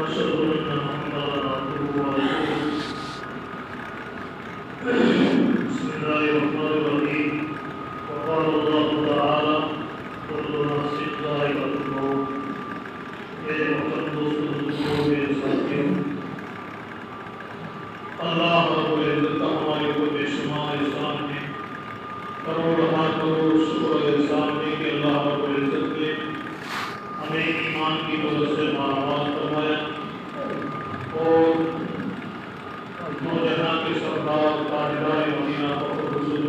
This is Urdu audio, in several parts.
ونشهد أن محمدا عبده ورسوله. بسم الله الرحمن الرحيم. وقال الله تعالى كل نفس ذائقة الموت. میرے محترم دوستوں، میرے ساتھیوں، اللہ رب العزت کا ہمارے اوپر بے شمار احسان ہے، کروڑ شکر و احسان ہے کہ اللہ رب العزت نے ہمیں ایمان کی وجہ سے مالامال فرمایا اور نوجہاں کے سردار تاجدار مدینہ فخر رسول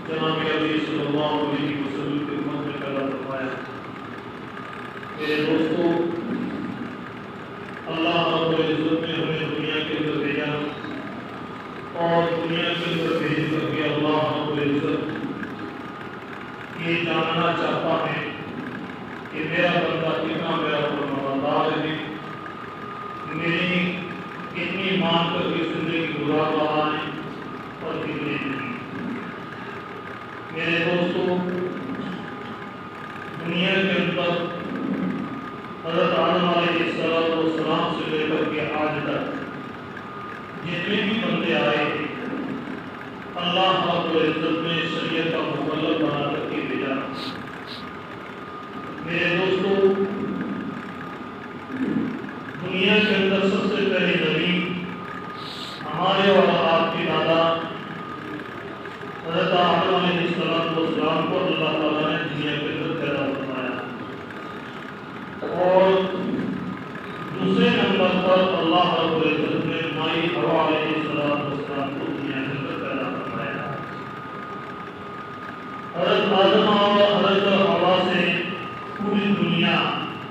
جناب علی صلی اللہ علیہ وسلم کی خدمت میں پیدا فرمایا۔ میرے دوستو، اللہ رب العزت نے ہمیں دنیا کے اندر بھیجا اور دنیا کے اندر بھیج کر کے اللہ رب العزت یہ جاننا چاہتا ہے کہ میرا بندہ کتنا میرا فرمانبردار ہے، میری کتنی مان کر کے زندگی گزار رہا ہے اور کتنی نہیں۔ میرے دوستو، دنیا کے اندر حضرت آدم علیہ السلام سے لے کر کے آج تک جتنے بھی بندے آئے تھے، اللہ رب العزت نے شریعت کا مکلف بنا کر کے بھیجا۔ میرے دوستو، دنیا کے اندر سب سے پہلے نبی ہمارے اور آپ کے دادا حضرت آدم علیہ السلام کو اللہ تعالیٰ نے دنیا کے اندر پیدا فرمایا، اور دوسرے نمبر پر اللہ رب العزت نے مائی حوا علیہ السلام کو دنیا کے اندر پیدا فرمایا۔ حضرت آدم اور حضرت حوا سے پوری دنیا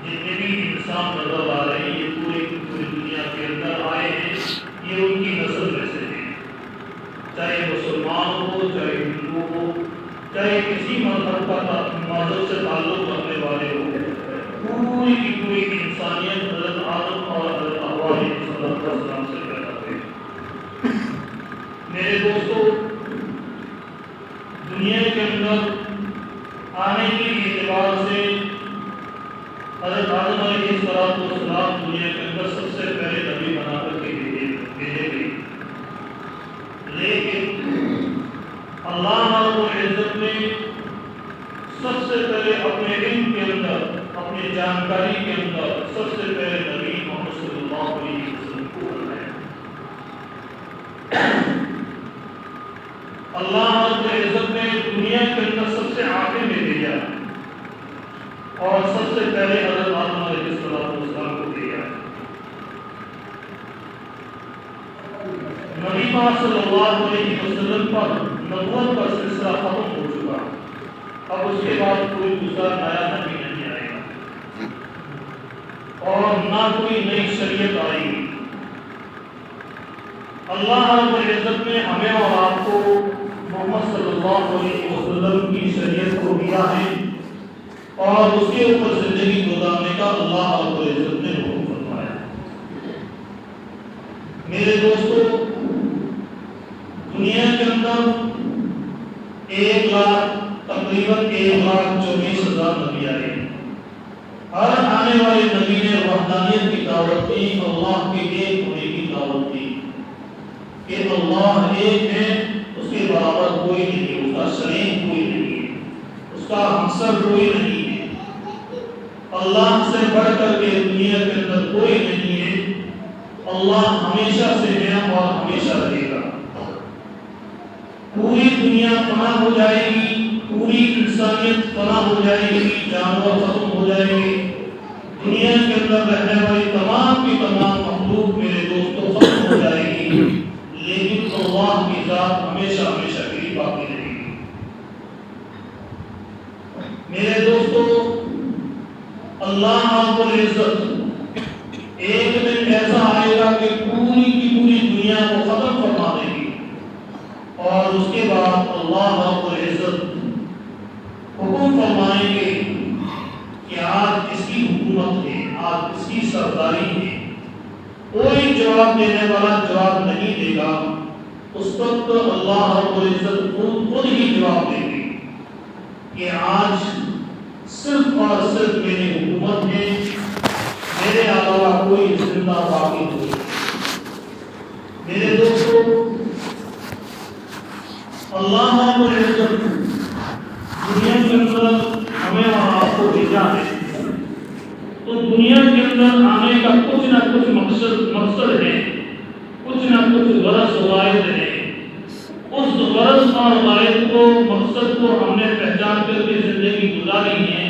جتنے بھی انسان نظر آ رہے ہیں، یہ پوری دنیا کے اندر آئے ہیں، یہ ان کی نسل میں سے ہیں، چاہے مسلمان ہو، چاہے ہندو ہو، چاہے کسی مذہب سے تعلق رکھنے والے ہو، پوری کی پوری انسانیت حضرت آدم اور حضرت حوا علیہ السلام سے پیدا ہوئی۔ میرے دوستو، دنیا کے اندر آنے کے اعتبار سے حضرت آدم علیہ السلام دنیا کے اندر سب سے پہلے نبی بنا کر کے بھیجے گئے، لیکن اللہ رب العزت نے سب سے پہلے اپنے علم کے اندر، اپنی جانکاری کے اندر سب سے پہلے نبی محمد صلی اللہ علیہ وسلم کو بنایا۔ اللہ رب العزت نے دنیا کے اندر سب سے آخر میں بھیجا اور سب سے پہلے حضرت آدم علیہ السلام کو دیا۔ نبی پاک صلی اللہ علیہ وسلم پر نبوت کا سلسلہ ختم ہو چکا، اب اس کے بعد کوئی دوسرا نیا نبی نہیں آئے گا اور نہ کوئی نئی شریعت آئے گی۔ اللہ رب العزت نے ہمیں اور آپ کو محمد صلی اللہ علیہ وسلم کی شریعت کو دیا ہے اور اس کے اوپر زندگی گزارنے کا اللہ رب العزت نے حکم فرمایا۔ میرے دوستو، دنیا کے اندر 1,24,000 نبی آئے ہیں۔ ہر آنے والے نبی نے وحدانیت کی دعوت دی، اللہ کے ایک ہونے کی دعوت دی کہ اللہ ایک ہے، اس کے برابر کوئی نہیں، اس کا شریک کوئی نہیں ہے، اس کا ہمسر کوئی نہیں ہے، اللہ سے بڑھ کر کے دنیا کے اندر کوئی نہیں ہے، اللہ ہمیشہ سے ہے اور ہمیشہ رہے گا۔ پوری دنیا فنا ہو جائے گی، پوری انسانیت فنا ہو جائے گی، جانور ختم ہو جائے گی، دنیا کے اندر رہنے والی تمام کی تمام مخلوق میرے دوستوں ختم ہو جائے گی، لیکن اللہ کی ذات ہمیشہ ہمیشہ کے لیے باقی رہے گی۔ میرے دوستو، اللہ رب العزت ایک دن ایسا آئے گا کہ پوری کی پوری دنیا کو ختم فرما دے گی، اور اس کے بعد اللہ رب العزت حکم فرمائیں گے کہ آج کس کی حکومت ہے، آج کس کی سرداری ہے۔ کوئی جواب دینے والا جواب نہیں دے گا، اس وقت اللہ رب العزت خود ہی جواب دے گی کہ آج صرف اور صرف میری حکومت ہے، میرے علاوہ کوئی زندہ اللہ باقی ہوئی۔ میرے دوستو، اللہ رب العزت دنیا کے اندر ہمیں اور آپ کو بھیجا ہے، تو دنیا کے اندر آنے کا کچھ نہ کچھ مقصد ہے، کچھ نہ کچھ غرض غائب ہے۔ اس غرض اور غائب کو، مقصد کو ہم نے پہچان کر کے زندگی گزاری ہے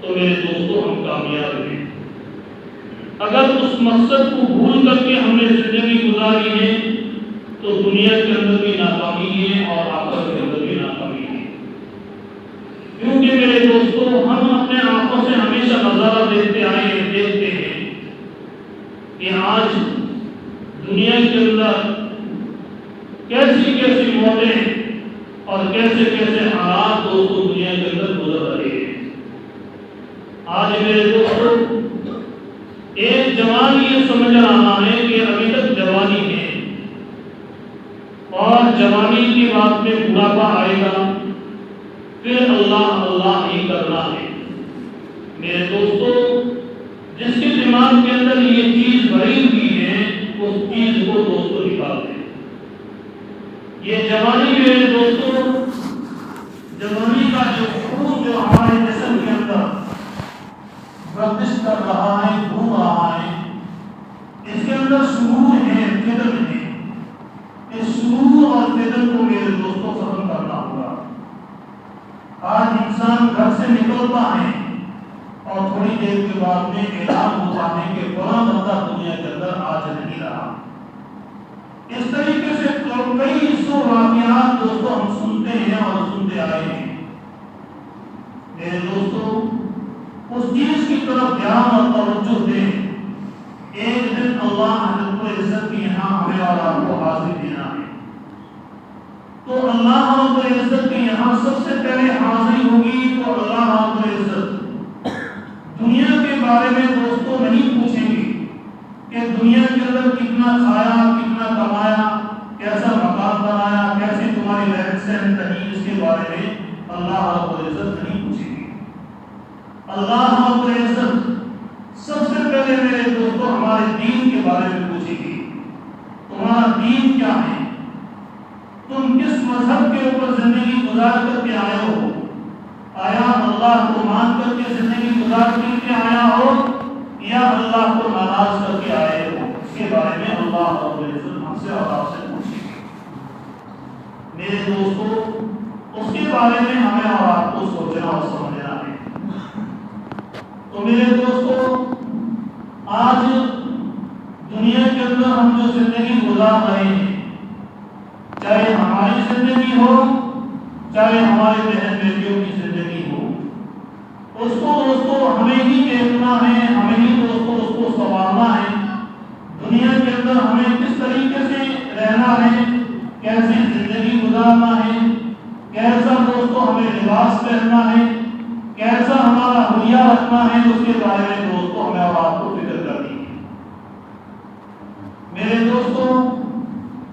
تو میرے دوستو ہم کامیاب ہیں۔ اگر اس مقصد کو بھول کر کے ہم نے زندگی گزاری ہے تو دنیا کے اندر بھی ناکامی ہے اور آخرت کے اندر بھی ناکامی ہے۔ کیونکہ میرے دوستو، ہم اپنے آنکھوں سے ہمیشہ نظارہ دیکھتے ہیں کہ آج دنیا کے اندر کیسی کیسی موتیں اور کیسے کیسے حالات دوستو دنیا کے اندر گزر رہے ہیں۔ آج میرے دوستو، ایک جوان یہ سمجھ رہا ہے کہ ابھی تک جوانی ہے اور جوانی کی بات میں بڑھاپا آئے گا، پھر اللہ اللہ ہی کرنا ہے۔ میرے دوستو، جس کے دماغ کے اندر یہ چیز بھری ہوئی ہے اس چیز کو دوستو نکال دیں۔ یہ جوانی میرے دوستو، جوانی کا جو خون جو ہمارے جسم کے اندر گردش کر رہا ہے، گھوم رہا ہے، اس کے اندر سرور ہے، فطر ہے۔ اس سرور اور فطر کو میرے دوستوں ختم کرنا ہوگا۔ آج انسان گھر سے نکلتا ہے اور تھوڑی دیر کے بعد میں اعلان ہوتا ہے کہ فلاں بندہ دنیا کے اندر آج نہیں رہا۔ اس طریقے سے کئی سو واقعات دوستوں ہم سنتے ہیں اور سنتے آئے ہیں۔ میرے دوستوں، اس چیز کی طرف دھیان اور توجہ دیں، ایک دن اللہ رب العزت کے یہاں ہمیں اور آپ کو حاضری دینا ہے، تو اللہ رب العزت کے یہاں سب سے پہلے حاضری ہوگی تو اللہ رب العزت دنیا کے بارے میں دوستوں نہیں پوچھیں گے کہ دنیا کے اندر کتنا کھایا، کتنا کمایا، کیسا مکان بنایا، کیسے تمہاری رہن سہن رہی، اس کے بارے میں اللہ رب العزت نہیں پوچھیں گے۔ اللہ رب العزت سب سے پہلے میرے دوستوں ہمارے دین کے بارے میں پوچھیں گے، تمہارا دین کیا ہے، تم کس مذہب کے اوپر زندگی گزار کر کے آئے ہو، آیا اللہ کو مان کر کے زندگی گزار کر کے آیا ہو یا اللہ کو ناراض کر کے آئے ہو، اس کے بارے میں اللہ رب العزت ہم سے اور آپ سے پوچھیں گے۔ میرے دوستو، اس کے بارے میں ہمیں اور آپ کو سوچنا اور سمجھنا ہے۔ تو میرے دوستو، آج دنیا کے اندر ہم جو زندگی گزار رہے ہیں، چاہے ہماری زندگی ہو، چاہے ہمارے بہن بیٹیوں کی زندگی ہو، اس کو دوستو ہمیں ہی دیکھنا ہے، ہمیں ہی دوستو اس کو سنوارنا ہے۔ دنیا کے اندر ہمیں کس طریقے سے رہنا ہے، کیسے زندگی گزارنا ہے، کیسا دوستو ہمیں لباس پہننا ہے، کیسا ہمارا حلیہ رکھنا ہے، اس کے بارے میں دوستو ہمیں اور آپ کو فکر کرنی ہے۔ میرے دوستو،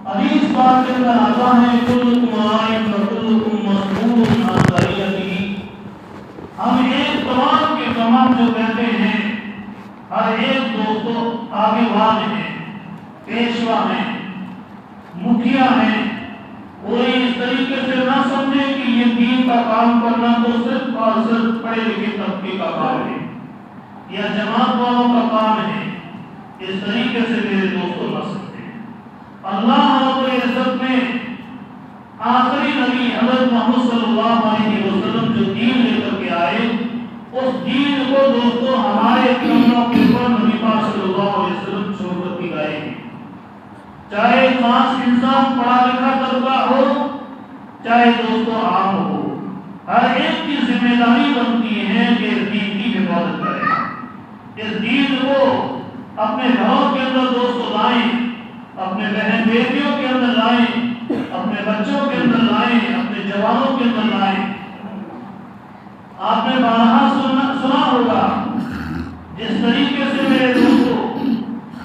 حدیث پاک کے اندر آتا ہے کلکم راعٍ وکلکم مسئول عن رعیتہ۔ ہم ایک تمام کے تمام جو کہتے ہیں، ہر ایک دوستو آگے واضح ہیں، پیشوا ہیں، مکھیا ہیں، کوئی اس طریقے سے نہ سمجھے کہ یہ دین کا کام کرنا تو صرف اور صرف پڑھے لکھے طبقے کا کام ہے یا جماعت والوں کا کام ہے، اس طریقے سے میرے دوستو نہ سمجھے۔ اللہ رب العزت نے آخری نبی حضرت محمد صلی اللہ علیہ وسلم جو دین لے کر کے آئے، اس دین کو دوستو ہمارے کندھوں کے اوپر نبی پاک صلی اللہ علیہ وسلم چھوڑ کر کے گئے ہیں۔ چاہے خاص انسان پڑھا لکھا طبقہ ہو، چاہے دوستو عام ہو، ہر ایک کی ذمہ داری بنتی ہے کہ اس دین کی حفاظت کرے، اس دین کو اپنے گھروں کے اندر دوستو لائیں، اپنے بہن بیٹیوں کے اندر لائیں، اپنے بچوں کے اندر لائیں، اپنے جوانوں کے اندر لائیں۔ آپ نے بارہا سنا ہوگا، جس طریقے سے میرے دوستو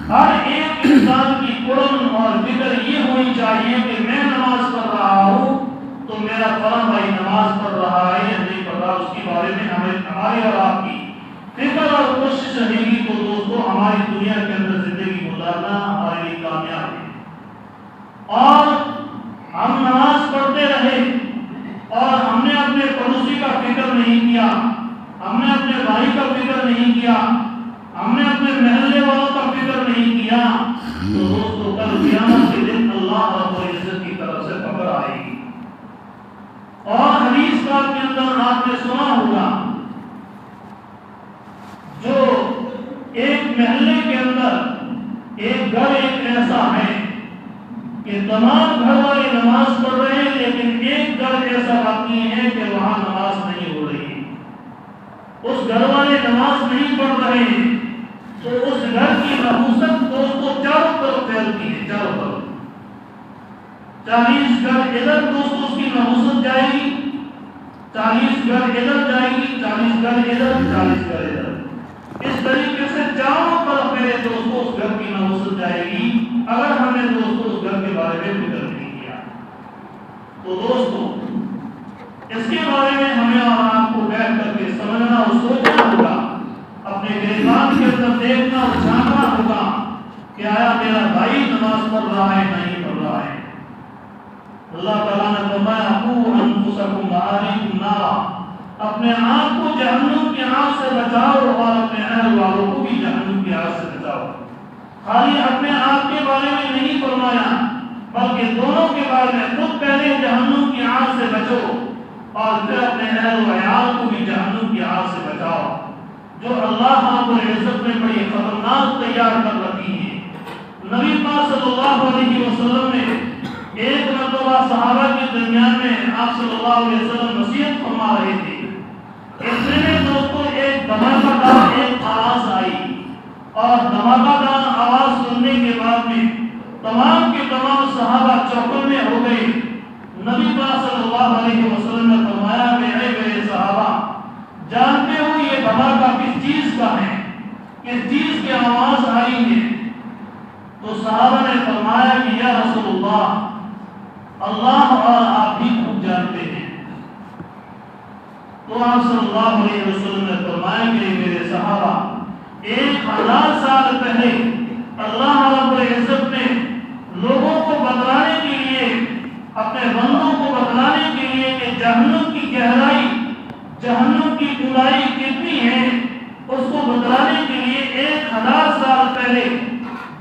ہر ایک انسان کی قرن اور فکر یہ ہونی چاہیے کہ میں نماز پڑھ رہا ہوں تو میرا فلاں بھائی نماز پڑھ رہا ہے یا نہیں پڑھ رہا، اس کے بارے میں ہماری اور آپ کی فکر اور کوشش رہے گی تو دوستو ہماری دنیا کے اندر زندگی کیا، ہم نے اپنے محلے والوں کا فکر نہیں کیا، تو دوستو کل قیامت کے دن اللہ رب العزت کی طرف سے پکڑ آئے گی۔ اور حدیث پاک کے اندر آپ نے سنا ہوگا، جو ایک محلے کے اندر ایک گھر ایک ایسا ہے کہ تمام گھر والے نماز پڑھ رہے ہیں، لیکن ایک گھر ایسا باقی ہے کہ وہاں نماز نہیں ہو رہی ہے، اس گھر والے نماز نہیں پڑھ رہے ہیں، تو اس گھر کی نحوست دوستوں چاروں طرف پھیلتی ہے، چاروں طرف 40 گھر ادھر دوستوں اس کی نحوست جائے گی، 40 گھر ادھر جائے گی، 40 گھر ادھر، 40 گھر ادھر، اس طریقے سے چاروں طرف میرے دوستوں اس گھر کی نحوست جائے گی اگر ہم نے دوستوں اس گھر کے بارے میں فکر نہیں کیا۔ تو دوستوں اس کے بارے میں ہمیں اور آپ کو بیٹھ کر کے سمجھنا اور سوچنا ہوگا، اپنے گریبان کے اندر دیکھنا اور جاننا ہوگا کہ آیا میرا بھائی نماز پڑھ رہا ہے نہیں پڑھ رہا ہے۔ اللہ تعالیٰ نے فرمایا قوا انفسکم وأہلیکم نارا، اپنے آپ کو جہنم کی آگ سے بچاؤ اور اپنے اہل والوں کو بھی جہنم کی آگ سے بچاؤ۔ خالی اپنے آپ کے بارے میں نہیں فرمایا بلکہ دونوں کے بارے میں، خود پہلے جہنم کی آگ سے بچو اور پھر اپنے اہل و عیال کو بھی جہنم کی آگ سے بچاؤ، جو اللہ رب العزت نے بڑی خطرناک تیار کر رکھی ہے۔ نبی پاک صلی اللہ علیہ وسلم نے ایک مرتبہ صحابہ کے درمیان میں آپ صلی اللہ علیہ وسلم نصیحت فرما رہے تھے، اتنے میں دوستوں ایک دھماکہ دار ایک آواز آئی، اور دھماکہ دار آواز سننے کے بعد میں تمام کے تمام صحابہ چوکنے ہو گئے۔ نبی پاک صلی اللہ علیہ وسلم نے فرمایا میرے صحابہ جانتے ہو یہ دھماکہ کس چیز کا ہے، کس چیز کی آواز آئی ہے؟ تو صحابہ نے فرمایا کہ یا رسول اللہ، اللہ اور آپ بھی خوب جانتے ہیں۔ تو آپ صلی اللہ علیہ وسلم نے فرمایا کہ میرے صحابہ 1000 سال پہلے اللہ رب العزت نے لوگوں کو بتلانے کے لیے، اپنے بندوں کو بتلانے کے لیے کہ جہنم کی گہرائی، جہنم کی گہرائی کتنی ہے، اس کو بتلانے کے لیے 1000 سال پہلے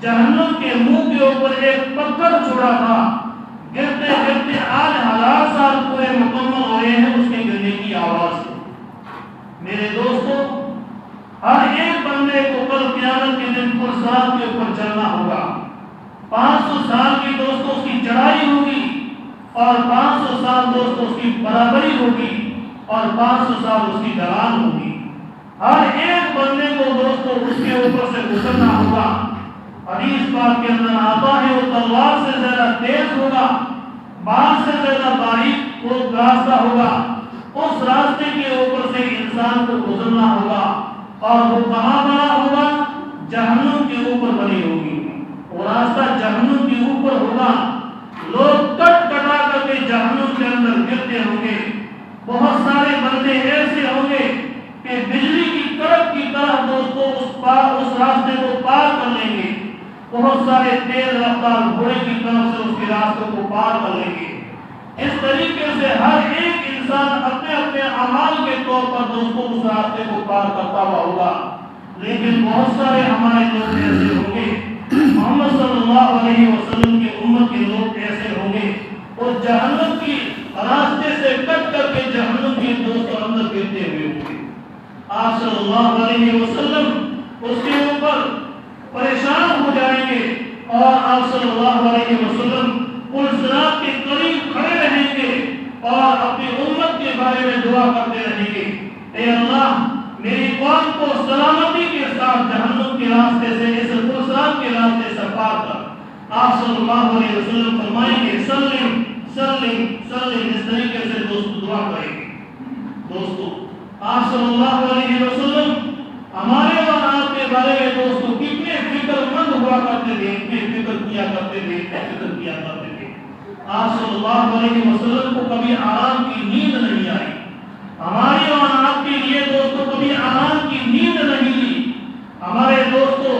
جہنم کے منہ کے اوپر ایک پتھر چھوڑا تھا، گرتے گرتے آج 1000 سال پورے مکمل ہو رہے ہیں اس کے گرنے کی آواز سے۔ میرے دوستوں ہر ایک بندے کو کل قیامت کے دن پرصراط کے اوپر چلنا ہوگا۔ 500 سال کی دوستوں اس کی چڑھائی ہوگی، اور 500 سال دوستوں اس کی برابری ہوگی، اور 500 سال اس کی ڈھلان ہوگی۔ ہر ایک بندے کو دوستوں اس کے اوپر سے گزرنا ہوگا۔ حدیث پاک کے اندر آتا ہے وہ تلوار سے زیادہ تیز ہوگا، بال سے زیادہ باریک وہ راستہ ہوگا، اس راستے کے اوپر سے انسان کو گزرنا ہوگا، اور وہ کہاں بنا ہوگا؟ جہنم کے اوپر بنی ہوگی، وہ راستہ جہنم کے اوپر ہوگا، لوگ کٹ کٹا کر کے جہنم کے اندر گرتے ہوں گے۔ بہت سارے بندے ایسے ہوں گے کہ بجلی کی کڑک کی طرح دوستوں اس راستے کو پار کر لیں گے، بہت سارے تیز رفتار گھوڑے کی طرف سے اس کے راستے کو پار کر لیں گے۔ اس طریقے سے ہر ایک انسان اپنے اپنے اعمال کے طور پر دوستوں اس راستے کو پار کرتا ہوا ہوگا، لیکن بہت سارے ہمارے لوگ ایسے ہوں گے، محمد صلی اللہ علیہ وسلم کی امت کے لوگ ایسے ہوں گے، اور جہنم کی راستے سے کٹ کر کے جہنم کے دوستوں اندر گرتے ہوئے ہوں گے۔ آپ صلی اللہ علیہ وسلم اس کے اوپر پریشان ہو جائیں گے، اور آپ صلی اللہ علیہ وسلم پرصراط کے قریب کھڑے رہیں گے اور اپنی امت کے بارے میں دعا کرتے رہیں گے، اے اللہ میری قوم کو سلامتی کے ساتھ جہنم کے راستے سے، اس پرصراط کے راستے سے پار کر۔ آپ صلی اللہ علیہ وسلم فرمائیں گے سلم سلم سلم، اس طریقے سے دوست دعا کریں گے۔ دوستو آپ صلی اللہ علیہ وسلم ہمارے اور آپ کے بارے میں دوستو کتنے فکر مند ہوا کرتے تھے، فکر کیا کرتے تھے، فکر کیا کرتے تھے۔ آپ صلی اللہ علیہ وسلم کو کبھی آرام کی نیند نہیں آئی، ہماری اور آپ کے لیے دوستو کبھی آرام کی نیند نہیں لی۔ ہمارے دوستو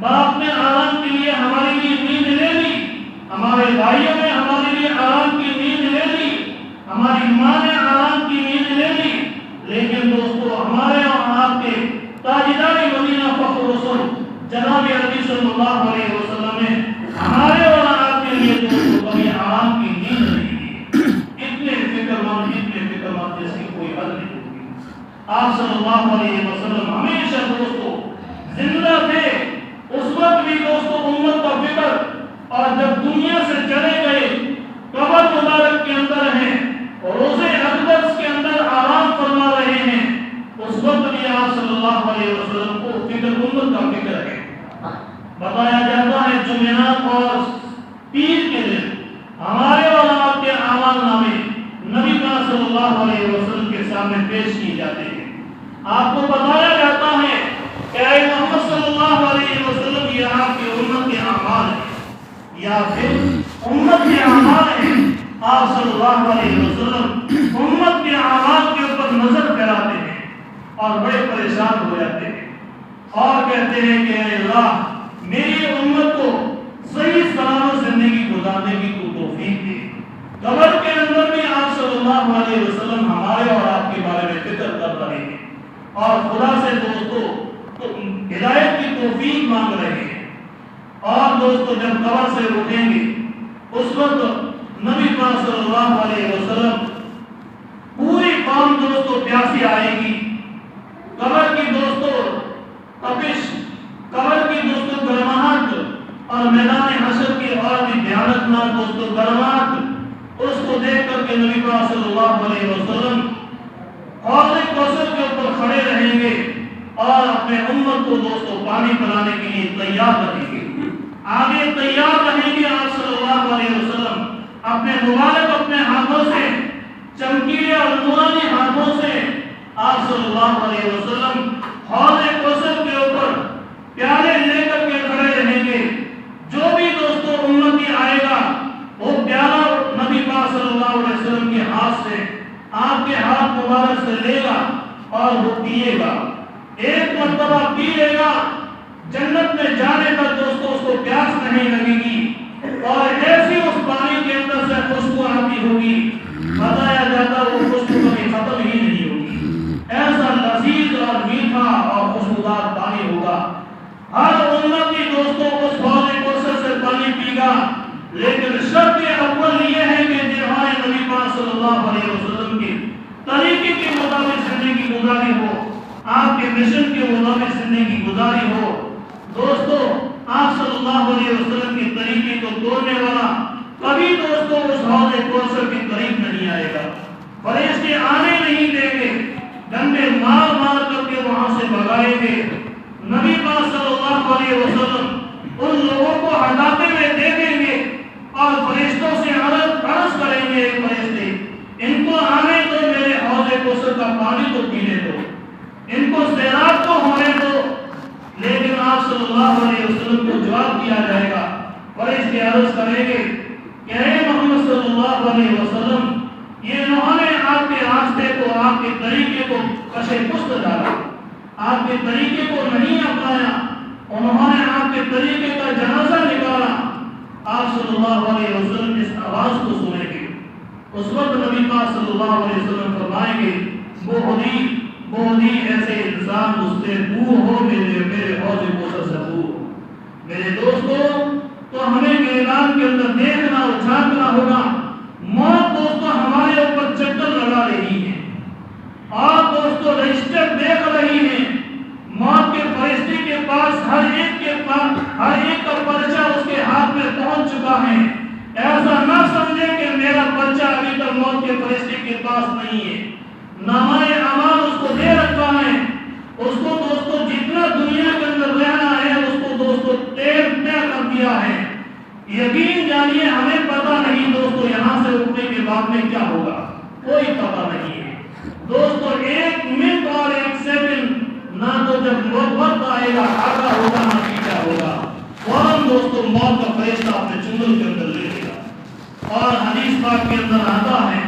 باپ نے آرام کے لیے ہمارے لیے نیند لے لی، ہمارے بھائیوں نے ہمارے لیے آرام کی نیند لے لی، ہماری ماں نے آرام کی نیند لے لی، لیکن دوستو ہمارے اور آپ کے تاجدار مدینہ فخر رسول جناب عربی صلی اللہ علیہ وسلم نے ہمارے اور آپ کے لیے دوستوں کبھی آرام کی نیند نہیں دی. اتنے فکر مند جیسی کوئی حد نہیں ہوگی. آپ صلی اللہ علیہ وسلم ہمیشہ دوستوں زندہ تھے. اس وقت بھی دوستوں امت کا فکر، اور جب دنیا سے چلے گئے قبر مبارک کے اندر ہیں، روزے اقدس کے اندر آرام فرما رہے ہیں، اس وقت بھی آپ صلی اللہ علیہ وسلم کو فکر امت کا فکر ہے. بتایا جاتا ہے جمعرات اور پیر کے دن ہمارے اور آپ کے اعمال نامے نبی پاک صلی اللہ علیہ وسلم کے سامنے پیش کی جاتے ہیں. آپ کو بتایا جاتا ہے کہ اے محمد صلی اللہ علیہ وسلم یہ آپ کی امت کے اعمال ہیں یا پھر امت کے اعمال ہیں. آپ صلی اللہ علیہ وسلم امت کے اعمال کے اوپر نظر پھیراتے ہیں اور بڑے پریشان ہو جاتے ہیں اور کہتے ہیں کہ اے اللہ میری امت کو صحیح سلامت زندگی گزارنے کی تو توفیق دے. قبر کے اندر بھی آپ صلی اللہ علیہ وسلم ہمارے اور آپ کے بارے میں فکر کر رہے ہیں اور خدا سے دوستوں ہدایت کی توفیق مانگ رہے ہیں. اور دوستوں جب قبر سے اٹھیں گے اس وقت نبی پاک صلی اللہ علیہ وسلم پوری قوم دوستوں پیاسی آئے گی. قبر کی دوستوں تپش، قبر کی دوستوں گرماہٹ اور میدان حشر کی اور بھی بھیانک نام دوستوں گرماہٹ، اس کو دیکھ کر کے نبی پاک صلی اللہ علیہ وسلم حوض کوثر کے اوپر کھڑے رہیں گے اور اپنے امت کو دوستوں پانی پلانے کے لیے تیار رہیں گے. آگے تیار رہیں گے آپ صلی اللہ علیہ وسلم اپنے مبارک اپنے ہاتھوں سے، چمکیلے اور نورانی ہاتھوں سے آپ صلی اللہ علیہ وسلم حوض کوثر کے اوپر پیالے لے کر کے کھڑے رہیں گے. جو بھی دوستوں امتی آئے گا وہ پیالہ نبی پاک صلی اللہ علیہ وسلم کے ہاتھ سے آپ کے ہاتھ مبارک سے لے گا اور وہ پیے گا. ایک مرتبہ پی لے گا، جنت میں جانے پر دوستوں اس کو پیاس نہیں لگے گی اور ایسی اس پانی کے اندر سے خوشبو آتی ہوگی، بتایا جاتا وہ خوشبو کبھی ختم ہی نہیں ہوگی. ایسا لذیذ اور میٹھا اور خوشبودار پانی ہوگا. ہر امتی دوستوں اس حوض کوثر سے پانی پی گا، لیکن شرط اول یہ ہے کہ جہاں نبی پاک صلی اللہ علیہ وسلم کے طریقے کے مطابق زندگی گزاری ہو، آپ کے مشن کے مطابق زندگی گزاری ہو. دوستوں آپ صلی اللہ علیہ وسلم کے طریقے کو توڑنے والا کبھی دوستوں اس حوض کوثر کے قریب نہیں آئے گا. فرشتے آنے نہیں دیں گے، ڈنڈے مار مار کر کے وہاں سے بھگائیں گے. نبی پاک صلی اللہ علیہ وسلم ان لوگوں کو ہٹاتے ہوئے دیکھیں گے اور فرشتوں سے عرض کریں گے، فرشتے ان کو آنے دو، میرے حوض کوثر کا پانی تو پینے دو، ان کو سیراب تو ہونے دو. لیکن آپ صلی اللہ علیہ وسلم کو جواب دیا جائے گا، فرشتے عرض کریں گے کہ اے محمد صلی اللہ علیہ وسلم یہ انہوں نے آپ کے راستے کو، آپ کے طریقے کو کشے پشت ڈالا، آپ کے طریقے کو نہیں اپنایا، انہوں نے آپ کے طریقے کا جنازہ نکالا. آپ صلی اللہ علیہ وسلم اس آواز کو سنیں گے. اس وقت نبی پاک صلی اللہ علیہ وسلم فرمائیں گے بہودی ایسے انسان اس سے دور ہو، میرے حوض کوثر سے دور ہو. میرے دوستوں تو ہمیں میدان کے اندر دیکھنا اور جھانکنا ہوگا. موت دوستوں ہمارے اوپر چکر لگا رہی ہے اور دوستوں رجسٹر دیکھ رہی ہے. موت کے فرشتے کے پاس ہر ایک کا پرچہ اس کے ہاتھ میں پہنچ چکا ہے. ایسا نہ سمجھے کہ میرا پرچہ ابھی تک موت کے فرشتے کے پاس نہیں ہے. نامہ اعمال اس کو دے رکھا ہے. اس کو دوستوں جتنا دنیا کے اندر رہنا ہے اس کو دوستوں طے کر دیا ہے. یقین جانیے ہمیں پتہ نہیں دوستوں یہاں سے اٹھنے کے بعد میں کیا ہوگا، کوئی پتہ نہیں ہے. دوستوں ایک منٹ اور ایک سیکنڈ نہ تو جب وقت آئے گا آگا ہوگا نہ پیچھا ہوگا، فوراً دوستوں موت کا فرشتہ اپنے چنگل کے اندر لے لے گا. اور حدیث پاک کے اندر آتا ہے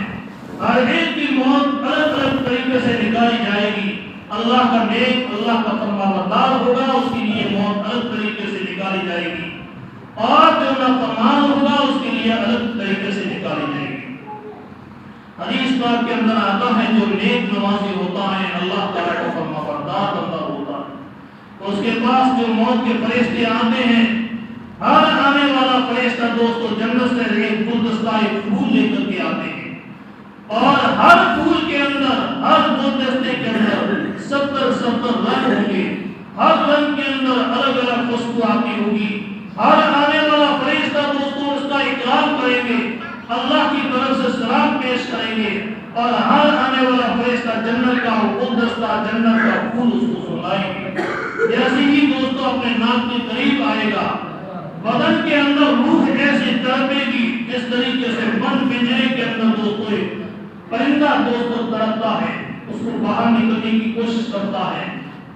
ہر ایک کی موت الگ الگ طریقے سے نکالی جائے گی. اللہ کا نیک، اللہ کا فرمانبردار ہوگا، اس کے لیے موت الگ طریقے سے نکالی جائے گی، اور جو نافرمان ہوگا اس کے لیے الگ طریقے سے نکالی جائے گی. حدیث پاک کے اندر آتا ہے جو نیک نمازی ہوتا ہے اللہ تعالیٰ کا فرمانبردار بندہ ہوتا ہے، اس کے پاس جو موت کے فرشتے آتے ہیں، ہر آنے والا فرشتہ دوستو جنت سے ایک گلدستہ ایک پھول لے کر کے آتے ہیں، اور ہر پھول کے اندر، ہر گلدستے کے اندر 70 رنگ ہوں گے، ہر رنگ کے اندر الگ الگ خوشبو آتی ہوگی۔ ہر آنے والا فرشتہ دوستو اس کا اکرام کریں گے، اللہ کی طرف سے سلام پیش کریں گے، اور ہر آنے والا فرشتہ جنت کا گلدستہ، جنت کا پھول اس کو سنائیں گے۔ جیسے ہی دوستو اپنے نام کے قریب آئے گا، بدن کے اندر روح ایسے تڑپے گی جس طریقے سے من پنجرے کے اندر دوستو پرندہ دوستو تڑپتا ہے، اس کو باہر نکلنے کی کوشش کرتا ہے،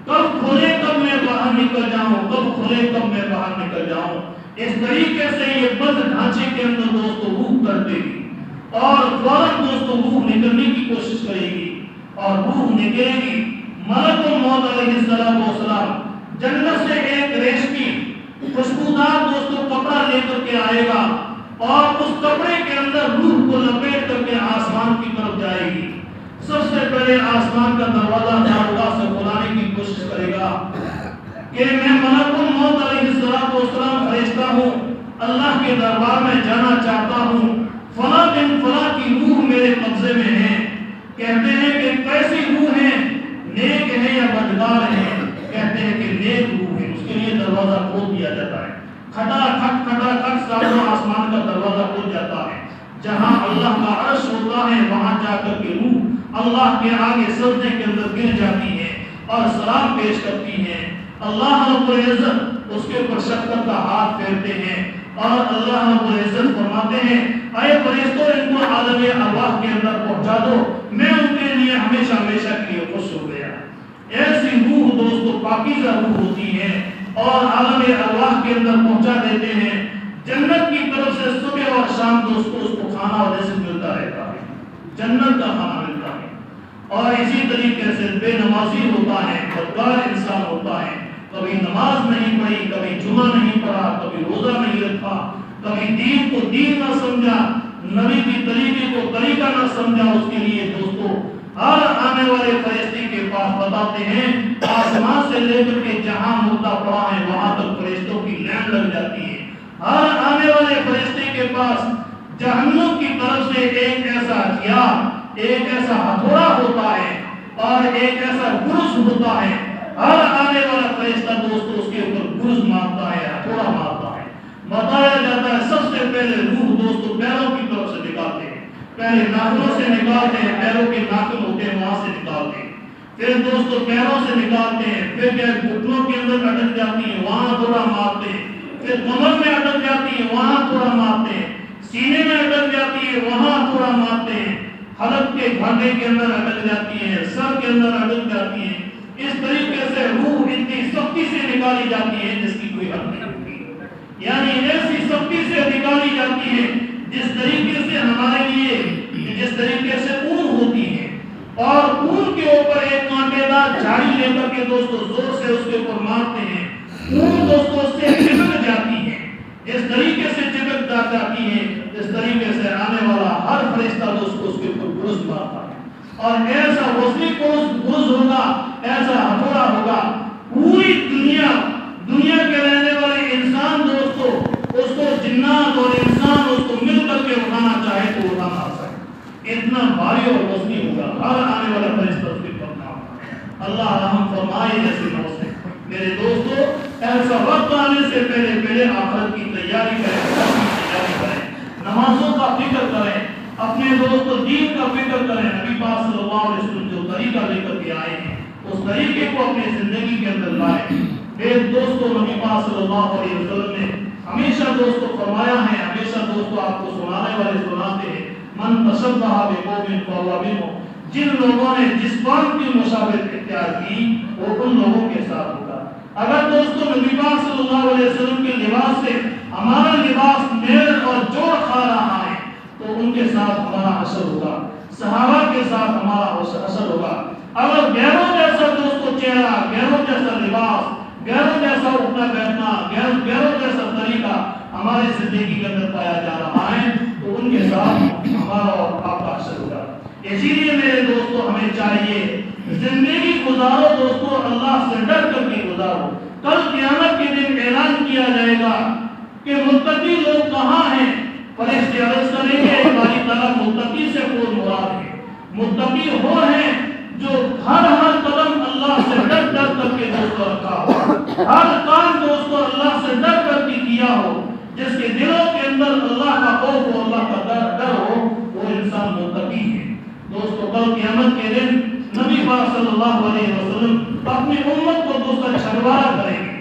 کب کھلے کب میں باہر نکل جاؤں، کب کھلے کب میں باہر نکل جاؤں۔ اس طریقے سے یہ بند ڈھانچے کے اندر دوستو روح تڑپے گی، اور فوراً دوستو روح نکلنے کی کوشش کرے گی، اور روح نکلے گی۔ ملک الموت علیہ السلام جنت سے ایک ریشمی خوشبودار دوستو کپڑا لے کر کے آئے گا، اور اس کپڑے کے اندر روح کو لپیٹ کر کے آسمان کی طرف جائے گی۔ سب سے پہلے آسمان کا دروازہ داروگا سے کھلانے کی کوشش کرے گا کہ میں ملک الموت علیہ السلام فرشتہ ہوں، اللہ کے دربار میں جانا چاہتا ہوں، فلاں بن فلاں کی روح میرے قبضے میں ہے۔ کہتے ہیں کہ کیسی روح ہے، نیک ہے یا بدکار ہے؟ کہتے ہیں کہ نیک روح ہے۔ اس کے لیے دروازہ کھول دیا جاتا ہے، کھٹا کھٹ ساتواں آسمان کا دروازہ کھل جاتا ہے، جہاں اللہ کا عرش ہوتا ہے، وہاں جا کر کے روح اللہ کے آگے سجدے کے اندر گر جاتی ہے اور سلام پیش کرتی ہے۔ اللہ رب العزت اس کے اوپر شفقت کا ہاتھ پھیرتے ہیں، اور اللہ رب العزت فرماتے ہیں اے فرشتوں ان کو عالم ارواح کے اندر پہنچا دو، میں ان کے لیے ہمیشہ ہمیشہ کے لیے خوش ہو گیا۔ ایسی روح دوستو پاکیزہ روح ہوتی ہے، اور عالم ارواح کے اندر پہنچا دیتے ہیں۔ جنت کی طرف سے صبح اور شام دوستو اس کو کھانا اور رزق ملتا رہتا ہے، جنت کا کھانا ملتا ہے۔ اور اسی طریقے سے بے نمازی ہوتا ہے، بدکار انسان ہوتا ہے، کبھی نماز نہیں پڑھی، کبھی جمعہ نہیں پڑھا، کبھی روزہ نہیں رکھا، کبھی دین کو دین نہ سمجھا، نبی کی طریقے کو طریقہ نہ سمجھا، اس کے لیے دوستو ہر آنے والے فرشتے کے پاس بتاتے ہیں آسمان سے لے کر کے جہاں مردہ پڑا ہے وہاں تک فرشتوں کی لائن لگ جاتی ہے۔ ہر آنے والے فرشتے کے پاس جہنم کی طرف سے ایک ایسا ہتھیار، ایک ایسا ہتھوڑا ہوتا ہے، اور ایک ایسا گرز ہوتا ہے۔ ہر آنے والا فرشتہ دوستو اس کے اوپر گرز مارتا ہے، ہتھوڑا مارتا ہے۔ بتایا جاتا ہے سب سے پہلے روح دوستو پیروں کی طرف سے نکالتے ہیں، پہلے ناخنوں سے نکالتے ہیں، پیروں کے ناخن ہوتے ہیں وہاں سے نکالتے ہیں، پھر دوستو پیروں سے نکالتے ہیں، پھر کیا گھٹنوں کے اندر اٹک جاتی ہیں وہاں تھوڑا مارتے ہیں، پھر کمر میں اٹک جاتی ہے وہاں تھوڑا مارتے ہیں، سینے میں اٹک جاتی ہے وہاں تھوڑا مارتے ہیں، حلق کے گھاٹے کے اندر اٹک جاتی ہے، سر کے اندر اٹک جاتی ہے۔ اس طریقے سے روح اتنی سختی سے نکالی جاتی ہے جس کی کوئی حد نہیں ہوتی، یعنی ایسی سختی سے نکالی جاتی ہے جس طریقے سے ہمارے لیے، جس طریقے سے اون ہوتی ہے، اور اون کے اوپر ایک کانٹے دار جھاڑی لے کر کے دوستو زور سے اس کے اوپر مارتے ہیں، اون دوستو اس سے چپک جاتی ہے، جس طریقے سے چپک جاتی ہے اس طریقے سے آنے والا ہر فرشتہ دوستو اس کے اوپر گرز مارتا ہے، اور ایسا وسیع گرز ہوگا، ایسا ہتھوڑا ہوگا، پوری دنیا کے رہنے والے انسان دوستو اس کو جنات اور انسان اس کو مل کر کے اٹھانا چاہے تو اٹھا نہ سکے، اتنا بھاری اور وسیع ہوگا، ہر آنے والا فرشتہ اس کے اوپر مارتا۔ اللہ رحم فرمائے ایسے موت سے۔ میرے دوستو ایسا وقت آنے سے پہلے آخرت کی تیاری کریں، نمازوں کا فکر کریں، اپنے دوستو دین کا فکر کریں۔ نبی پاک صلی اللہ علیہ وسلم جو طریقہ لے کر کے آئے ہیں اس طریقے کو اپنی زندگی کے اندر لائیں۔ میرے دوستو نبی پاک صلی اللہ علیہ وسلم نے ہمیشہ دوستو فرمایا ہے، ہمیشہ دوستو آپ کو سنانے والے سناتے ہیں، من تشبہ بقوم فہو منہم، جن لوگوں نے جس قوم کی مشابہت اختیار کی وہ ان لوگوں کے ساتھ ہوگا۔ اگر دوستو نبی پاک صلی اللہ علیہ وسلم کے لباس سے ہمارا لباس میل اور جوڑ کھا رہا ہے تو ان کے ساتھ ہمارا حشر ہوگا، صحابہ کے ساتھ ہمارا حشر ہوگا۔ اگر غیروں جیسا دوستو چہرہ، غیروں جیسا لباس، غیروں جیسا اٹھنا بیٹھنا، غیروں جیسا طریقہ ہماری زندگی کے اندر پایا جا رہا ہے تو ان کے ساتھ ہمارا اور آپ کا حشر ہوگا۔ اسی لیے میرے دوستو ہمیں چاہیے زندگی گزارو دوستو اللہ سے ڈر کر کے گزار ہو. کل قیامت کے دن اعلان کیا جائے گا کہ متقی لوگ کہاں ہیں؟ فرشتے عرض کریں گے ہماری طرف متقی سے کون مراد ہے؟ متقی وہ ہیں جو ہر قدم اللہ سے ڈر کر کے دوستوں رکھا ہو, ہر کام دوستوں اللہ سے ڈر کر کے کیا ہو, جس کے دلوں کے اندر اللہ کا خوف ہو, اللہ کا ڈر ہو, وہ انسان متقی ہے. دوستوں کل قیامت کے دن نبی پاک صلی اللہ علیہ وسلم اپنی امت کو دوستوں چھڑوارا کریں گے,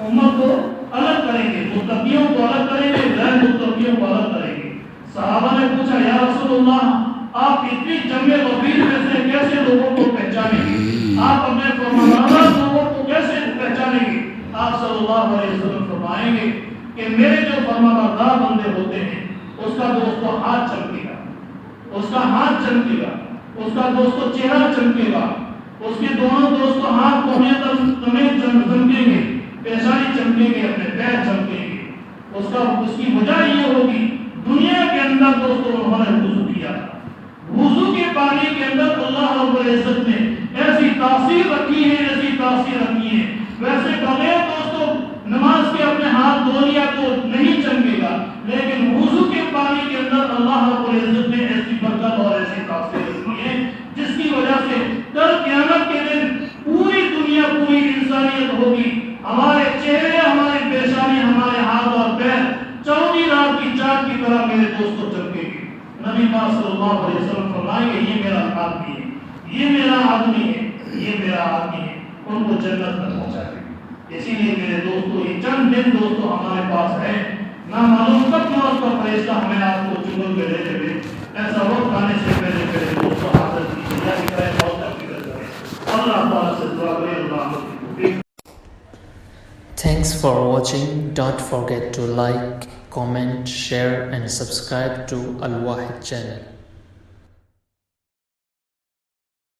امت کو الگ کریں گے, متقیوں کو الگ کریں گے, غیر متقیوں کو الگ کریں گے. صحابہ نے پوچھا یا رسول اللہ آپ اتنی جنگ وفیر میں سے کیسے لوگوں کو پہچانیں گے, آپ اپنے فرمانبردار لوگوں کو کیسے پہچانیں گے؟ آپ صلی اللہ علیہ وسلم فرمائیں گے کہ میرے جو فرمانبردار بندے ہوتے ہیں اس کا دوستوں ہاتھ چمکے گا, اس کا ہاتھ چمکے گا, اس کا دوستوں چہرہ چمکے گا, اس کے دونوں دوستوں ہاتھ کوہنے تمیز چمکیں گے, پیشانی چمکیں گے, اپنے پیر چمکیں گے. اس کی وجہ یہ ہوگی دنیا کے اندر دوستوں انہوں نے وضو کیا تھا, وضو کے پانی کے اندر اللہ رب العزت نے ایسی تاثیر رکھی ہے, ایسی تاثیر رکھی ہے. ویسے بغیر دوستوں نماز کے اپنے ہاتھ دھو لیا تو نہیں چمکے گا, لیکن وضو کے پانی کے اندر اللہ رب العزت نے ایسی برکت اور ایسی تاثیر رکھی ہے جس کی وجہ سے کل قیامت کے دن پوری دنیا, پوری انسانیت ہوگی, ہمارے چہرے, ہماری پیشانی, ہمارے ہاتھ اور پیر چودی رات کی چاند کی طرح میرے دوستوں چمکے گی. نبی پاک صلی اللہ علیہ وسلم فرمائیں گے یہ میرا آدمی ہے, یہ میرا آدمی ہے, یہ میرا آدمی ہے, ان کو جنت تک پہنچائے گا. اسی لیے میرے دوستوں یہ چند دن دوستوں ہمارے پاس ہے, نہ معلوم کب موت کا فرشتہ ہمیں آپ کو چنگل کے لے جائے. ایسا وقت آنے سے پہلے میرے دوستوں حاضر کیجیے, یا کرے موت کا فکر کریں, اللہ تعالیٰ سے دعا کریں اللہ. Thanks for watching. Don't forget to like, comment, share and subscribe to Al Wahid channel.